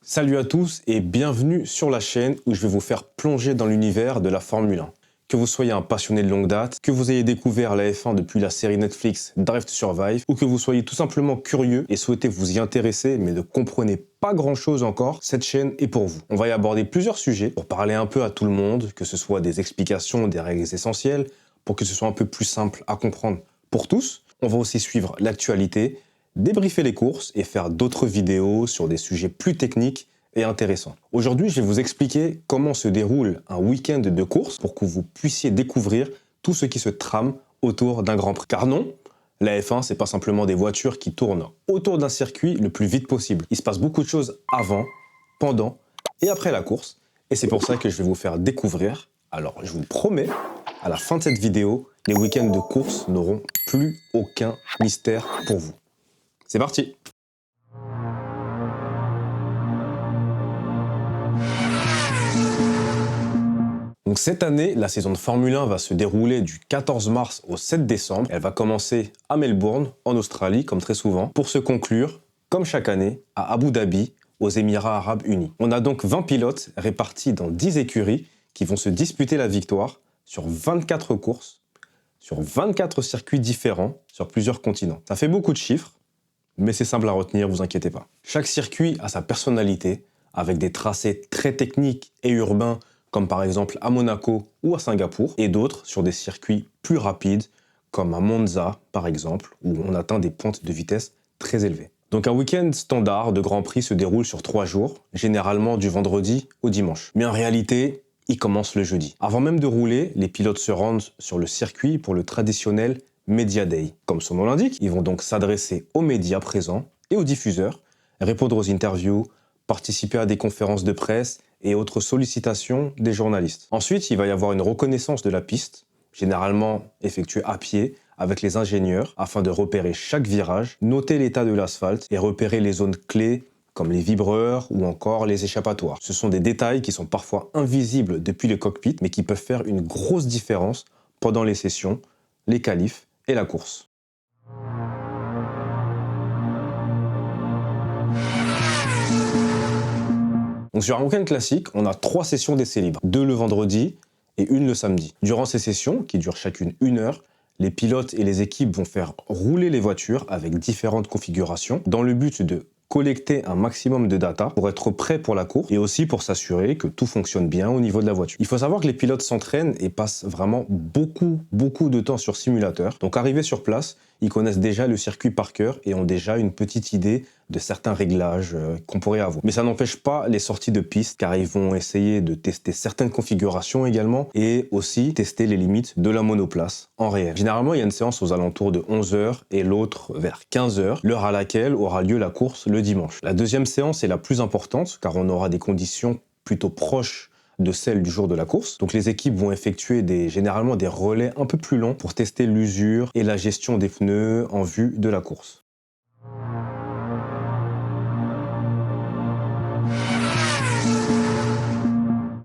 Salut à tous et bienvenue sur la chaîne où je vais vous faire plonger dans l'univers de la Formule 1. Que vous soyez un passionné de longue date, que vous ayez découvert la F1 depuis la série Netflix Drive to Survive, ou que vous soyez tout simplement curieux et souhaitez vous y intéresser mais ne comprenez pas grand chose encore, cette chaîne est pour vous. On va y aborder plusieurs sujets pour parler un peu à tout le monde, que ce soit des explications, des règles essentielles, pour que ce soit un peu plus simple à comprendre pour tous. On va aussi suivre l'actualité, débriefer les courses et faire d'autres vidéos sur des sujets plus techniques et intéressants. Aujourd'hui, je vais vous expliquer comment se déroule un week-end de course pour que vous puissiez découvrir tout ce qui se trame autour d'un Grand Prix. Car non, la F1, c'est pas simplement des voitures qui tournent autour d'un circuit le plus vite possible. Il se passe beaucoup de choses avant, pendant et après la course. Et c'est pour ça que je vais vous faire découvrir. Alors, je vous promets, à la fin de cette vidéo, les week-ends de course n'auront plus aucun mystère pour vous. C'est parti! Donc cette année, la saison de Formule 1 va se dérouler du 14 mars au 7 décembre. Elle va commencer à Melbourne, en Australie, comme très souvent, pour se conclure, comme chaque année, à Abu Dhabi, aux Émirats Arabes Unis. On a donc 20 pilotes répartis dans 10 écuries qui vont se disputer la victoire sur 24 courses, sur 24 circuits différents, sur plusieurs continents. Ça fait beaucoup de chiffres, mais c'est simple à retenir, vous inquiétez pas. Chaque circuit a sa personnalité, avec des tracés très techniques et urbains, comme par exemple à Monaco ou à Singapour, et d'autres sur des circuits plus rapides, comme à Monza par exemple, où on atteint des pointes de vitesse très élevées. Donc un week-end standard de Grand Prix se déroule sur 3 jours, généralement du vendredi au dimanche. Mais en réalité, il commence le jeudi. Avant même de rouler, les pilotes se rendent sur le circuit pour le traditionnel Media Day. Comme son nom l'indique, ils vont donc s'adresser aux médias présents et aux diffuseurs, répondre aux interviews, participer à des conférences de presse et autres sollicitations des journalistes. Ensuite, il va y avoir une reconnaissance de la piste, généralement effectuée à pied, avec les ingénieurs, afin de repérer chaque virage, noter l'état de l'asphalte et repérer les zones clés comme les vibreurs ou encore les échappatoires. Ce sont des détails qui sont parfois invisibles depuis le cockpit, mais qui peuvent faire une grosse différence pendant les sessions, les qualifs et la course. Donc sur un week-end classique, on a 3 sessions d'essais libres, 2 le vendredi et 1 le samedi. Durant ces sessions, qui durent chacune 1 heure, les pilotes et les équipes vont faire rouler les voitures avec différentes configurations dans le but de collecter un maximum de data pour être prêt pour la course et aussi pour s'assurer que tout fonctionne bien au niveau de la voiture. Il faut savoir que les pilotes s'entraînent et passent vraiment beaucoup de temps sur simulateur. Donc arrivés sur place, ils connaissent déjà le circuit par cœur et ont déjà une petite idée de certains réglages qu'on pourrait avoir. Mais ça n'empêche pas les sorties de piste car ils vont essayer de tester certaines configurations également et aussi tester les limites de la monoplace en réel. Généralement, il y a une séance aux alentours de 11h et l'autre vers 15h, l'heure à laquelle aura lieu la course le dimanche. La deuxième séance est la plus importante car on aura des conditions plutôt proches de celles du jour de la course. Donc les équipes vont effectuer généralement des relais un peu plus longs pour tester l'usure et la gestion des pneus en vue de la course.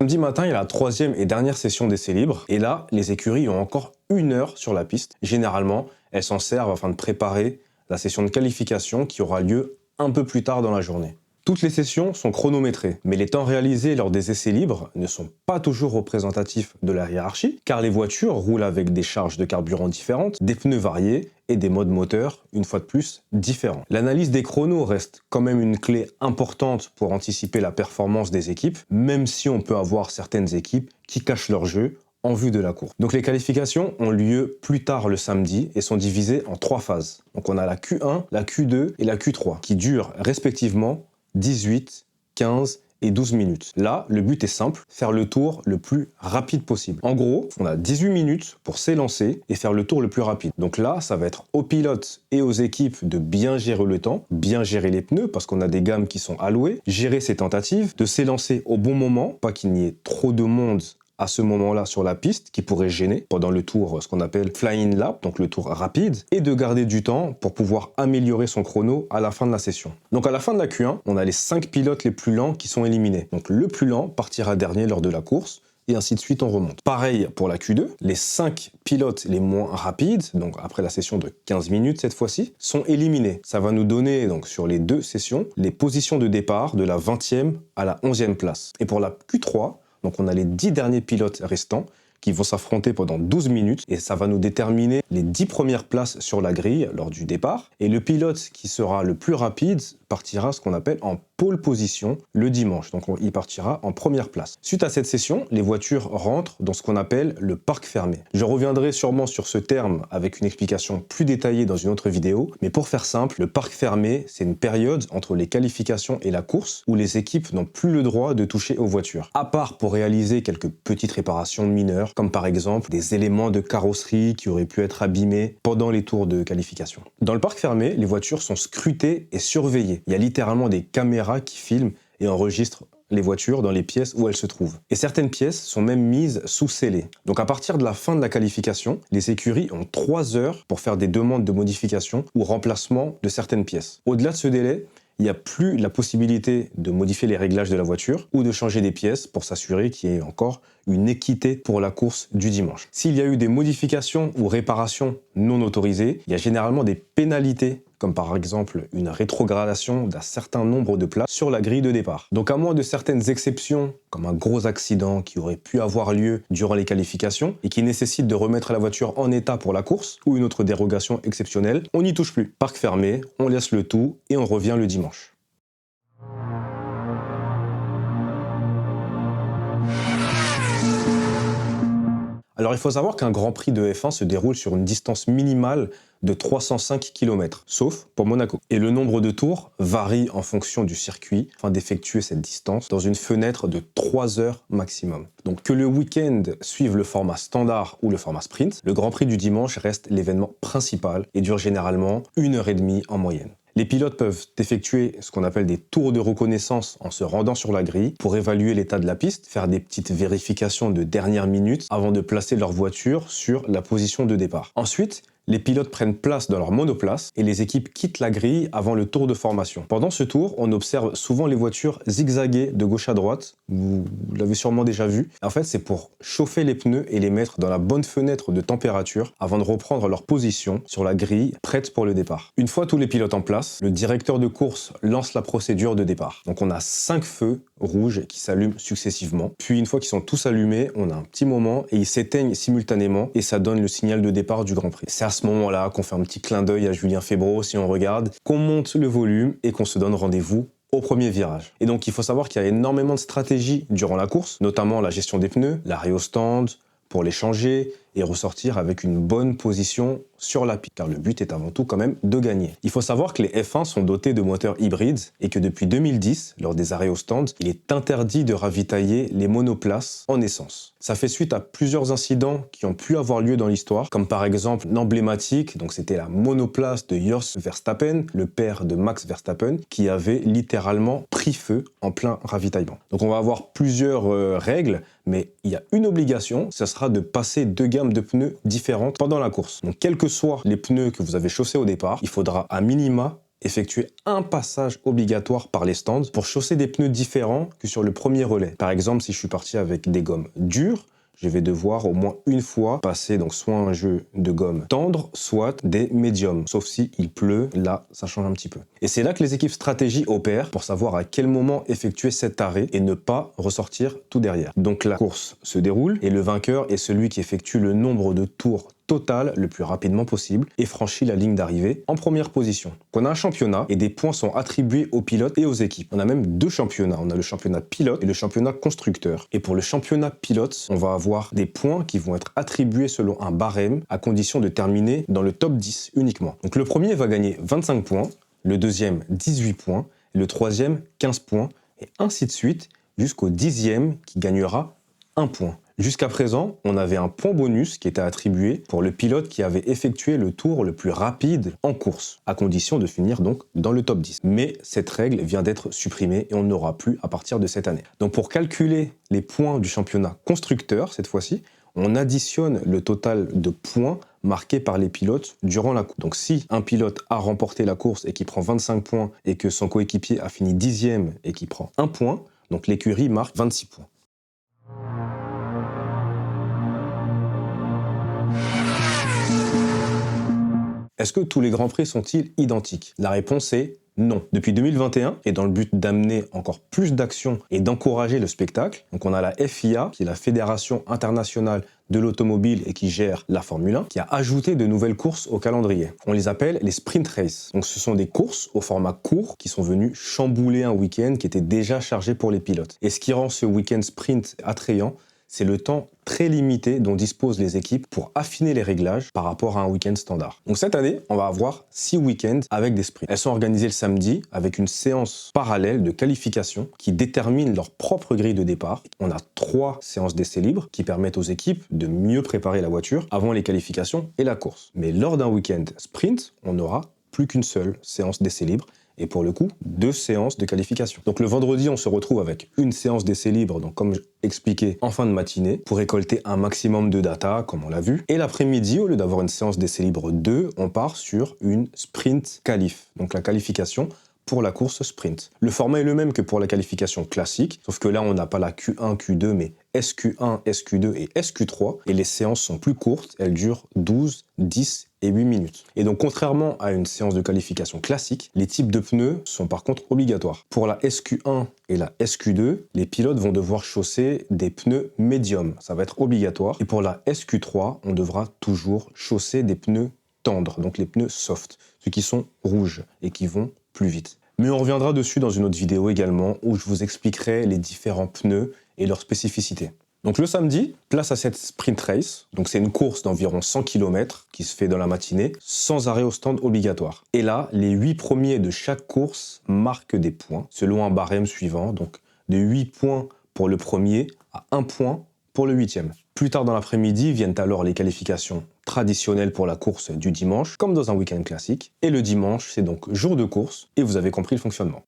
Samedi matin, il y a la 3e et dernière session d'essais libres. Et là, les écuries ont encore 1 heure sur la piste. Généralement, elles s'en servent afin de préparer la session de qualification qui aura lieu un peu plus tard dans la journée. Toutes les sessions sont chronométrées, mais les temps réalisés lors des essais libres ne sont pas toujours représentatifs de la hiérarchie, car les voitures roulent avec des charges de carburant différentes, des pneus variés et des modes moteurs, une fois de plus, différents. L'analyse des chronos reste quand même une clé importante pour anticiper la performance des équipes, même si on peut avoir certaines équipes qui cachent leur jeu en vue de la course. Donc les qualifications ont lieu plus tard le samedi et sont divisées en 3 phases. Donc on a la Q1, la Q2 et la Q3, qui durent respectivement 18, 15 et 12 minutes. Là, le but est simple, faire le tour le plus rapide possible. En gros, on a 18 minutes pour s'élancer et faire le tour le plus rapide. Donc là, ça va être aux pilotes et aux équipes de bien gérer le temps, bien gérer les pneus parce qu'on a des gammes qui sont allouées, gérer ses tentatives, de s'élancer au bon moment, pas qu'il n'y ait trop de monde à ce moment-là sur la piste qui pourrait gêner pendant le tour, ce qu'on appelle flying lap, donc le tour rapide, et de garder du temps pour pouvoir améliorer son chrono à la fin de la session. Donc à la fin de la Q1, on a les 5 pilotes les plus lents qui sont éliminés. Donc le plus lent partira dernier lors de la course, et ainsi de suite on remonte. Pareil pour la Q2, les 5 pilotes les moins rapides, donc après la session de 15 minutes cette fois-ci, sont éliminés. Ça va nous donner donc sur les 2 sessions les positions de départ de la 20e à la 11e place. Et pour la Q3, donc on a les 10 derniers pilotes restants qui vont s'affronter pendant 12 minutes et ça va nous déterminer les 10 premières places sur la grille lors du départ. Et le pilote qui sera le plus rapide partira ce qu'on appelle en pole position le dimanche. Donc il partira en première place. Suite à cette session, les voitures rentrent dans ce qu'on appelle le parc fermé. Je reviendrai sûrement sur ce terme avec une explication plus détaillée dans une autre vidéo, mais pour faire simple, le parc fermé, c'est une période entre les qualifications et la course où les équipes n'ont plus le droit de toucher aux voitures, à part pour réaliser quelques petites réparations mineures, comme par exemple des éléments de carrosserie qui auraient pu être abîmés pendant les tours de qualification. Dans le parc fermé, les voitures sont scrutées et surveillées. Il y a littéralement des caméras qui filment et enregistrent les voitures dans les pièces où elles se trouvent. Et certaines pièces sont même mises sous scellé. Donc à partir de la fin de la qualification, les écuries ont 3 heures pour faire des demandes de modification ou remplacement de certaines pièces. Au-delà de ce délai, il n'y a plus la possibilité de modifier les réglages de la voiture ou de changer des pièces pour s'assurer qu'il y ait encore une équité pour la course du dimanche. S'il y a eu des modifications ou réparations non autorisées, il y a généralement des pénalités, comme par exemple une rétrogradation d'un certain nombre de places sur la grille de départ. Donc à moins de certaines exceptions, comme un gros accident qui aurait pu avoir lieu durant les qualifications et qui nécessite de remettre la voiture en état pour la course, ou une autre dérogation exceptionnelle, on n'y touche plus. Parc fermé, on laisse le tout et on revient le dimanche. Alors il faut savoir qu'un Grand Prix de F1 se déroule sur une distance minimale de 305 km, sauf pour Monaco. Et le nombre de tours varie en fonction du circuit afin d'effectuer cette distance dans une fenêtre de 3 heures maximum. Donc que le week-end suive le format standard ou le format sprint, le Grand Prix du dimanche reste l'événement principal et dure généralement 1h30 en moyenne. Les pilotes peuvent effectuer ce qu'on appelle des tours de reconnaissance en se rendant sur la grille pour évaluer l'état de la piste, faire des petites vérifications de dernière minute avant de placer leur voiture sur la position de départ. Ensuite, les pilotes prennent place dans leur monoplace et les équipes quittent la grille avant le tour de formation. Pendant ce tour, on observe souvent les voitures zigzaguer de gauche à droite. Vous l'avez sûrement déjà vu. En fait, c'est pour chauffer les pneus et les mettre dans la bonne fenêtre de température avant de reprendre leur position sur la grille prête pour le départ. Une fois tous les pilotes en place, le directeur de course lance la procédure de départ. Donc on a 5 feux rouges qui s'allument successivement. Puis une fois qu'ils sont tous allumés, on a un petit moment et ils s'éteignent simultanément et ça donne le signal de départ du Grand Prix. C'est à ce moment-là qu'on fait un petit clin d'œil à Julien Febvre si on regarde, qu'on monte le volume et qu'on se donne rendez-vous au premier virage. Et donc il faut savoir qu'il y a énormément de stratégies durant la course, notamment la gestion des pneus, l'arrêt au stand pour les changer et ressortir avec une bonne position sur la piste, car le but est avant tout quand même de gagner. Il faut savoir que les F1 sont dotés de moteurs hybrides et que depuis 2010, lors des arrêts au stand, il est interdit de ravitailler les monoplaces en essence. Ça fait suite à plusieurs incidents qui ont pu avoir lieu dans l'histoire, comme par exemple l'emblématique, donc c'était la monoplace de Jos Verstappen, le père de Max Verstappen, qui avait littéralement pris feu en plein ravitaillement. Donc on va avoir plusieurs règles, mais il y a une obligation, ça sera de passer 2 gammes de pneus différentes pendant la course. Donc quels que soient les pneus que vous avez chaussés au départ, il faudra à minima effectuer un passage obligatoire par les stands pour chausser des pneus différents que sur le premier relais. Par exemple, si je suis parti avec des gommes dures, je vais devoir au moins une fois passer donc soit un jeu de gomme tendre, soit des médiums. Sauf si il pleut, là, ça change un petit peu. Et c'est là que les équipes stratégie opèrent pour savoir à quel moment effectuer cet arrêt et ne pas ressortir tout derrière. Donc la course se déroule et le vainqueur est celui qui effectue le nombre de tours total le plus rapidement possible et franchit la ligne d'arrivée en première position. On a un championnat et des points sont attribués aux pilotes et aux équipes. On a même 2 championnats. On a le championnat pilote et le championnat constructeur. Et pour le championnat pilote, on va avoir des points qui vont être attribués selon un barème à condition de terminer dans le top 10 uniquement. Donc le premier va gagner 25 points, le deuxième 18 points, le troisième 15 points et ainsi de suite jusqu'au 10e qui gagnera 1 point. Jusqu'à présent, on avait un point bonus qui était attribué pour le pilote qui avait effectué le tour le plus rapide en course, à condition de finir donc dans le top 10. Mais cette règle vient d'être supprimée et on ne l'aura plus à partir de cette année. Donc pour calculer les points du championnat constructeur, cette fois-ci, on additionne le total de points marqués par les pilotes durant la course. Donc si un pilote a remporté la course et qui prend 25 points et que son coéquipier a fini 10e et qui prend 1 point, donc l'écurie marque 26 points. Est-ce que tous les Grands Prix sont-ils identiques? La réponse est non. Depuis 2021, et dans le but d'amener encore plus d'action et d'encourager le spectacle, donc on a la FIA, qui est la Fédération internationale de l'automobile et qui gère la Formule 1, qui a ajouté de nouvelles courses au calendrier. On les appelle les sprint races. Donc ce sont des courses au format court qui sont venues chambouler un week-end qui était déjà chargé pour les pilotes. Et ce qui rend ce week-end sprint attrayant, c'est le temps très limité dont disposent les équipes pour affiner les réglages par rapport à un week-end standard. Donc cette année, on va avoir 6 week-ends avec des sprints. Elles sont organisées le samedi avec une séance parallèle de qualification qui détermine leur propre grille de départ. On a 3 séances d'essais libres qui permettent aux équipes de mieux préparer la voiture avant les qualifications et la course. Mais lors d'un week-end sprint, on n'aura plus qu'une seule séance d'essais libres et pour le coup, 2 séances de qualification. Donc le vendredi, on se retrouve avec une séance d'essai libre, donc comme expliqué en fin de matinée, pour récolter un maximum de data, comme on l'a vu. Et l'après-midi, au lieu d'avoir une séance d'essai libre 2, on part sur une sprint qualif, donc la qualification pour la course sprint. Le format est le même que pour la qualification classique, sauf que là, on n'a pas la Q1, Q2, mais SQ1, SQ2 et SQ3. Et les séances sont plus courtes, elles durent 12, 10 et 8 minutes. Et donc, contrairement à une séance de qualification classique, les types de pneus sont par contre obligatoires. Pour la SQ1 et la SQ2, les pilotes vont devoir chausser des pneus médiums. Ça va être obligatoire. Et pour la SQ3, on devra toujours chausser des pneus tendres, donc les pneus soft, ceux qui sont rouges et qui vont plus vite. Mais on reviendra dessus dans une autre vidéo également où je vous expliquerai les différents pneus et leurs spécificités. Donc le samedi, place à cette sprint race. Donc c'est une course d'environ 100 km qui se fait dans la matinée, sans arrêt au stand obligatoire. Et là, les 8 premiers de chaque course marquent des points, selon un barème suivant. Donc de 8 points pour le premier à 1 point pour le 8e. Plus tard dans l'après-midi viennent alors les qualifications traditionnelles pour la course du dimanche, comme dans un week-end classique. Et le dimanche, c'est donc jour de course, et vous avez compris le fonctionnement.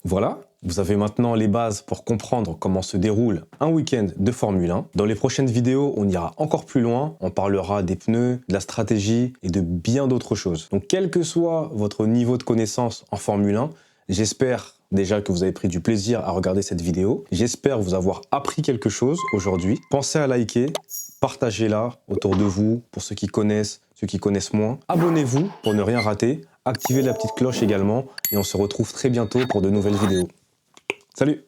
Voilà, vous avez maintenant les bases pour comprendre comment se déroule un week-end de Formule 1. Dans les prochaines vidéos, on ira encore plus loin, on parlera des pneus, de la stratégie et de bien d'autres choses. Donc quel que soit votre niveau de connaissance en Formule 1, j'espère déjà que vous avez pris du plaisir à regarder cette vidéo. J'espère vous avoir appris quelque chose aujourd'hui. Pensez à liker, partagez-la autour de vous pour ceux qui connaissent moins. Abonnez-vous pour ne rien rater. Activez la petite cloche également et on se retrouve très bientôt pour de nouvelles vidéos. Salut!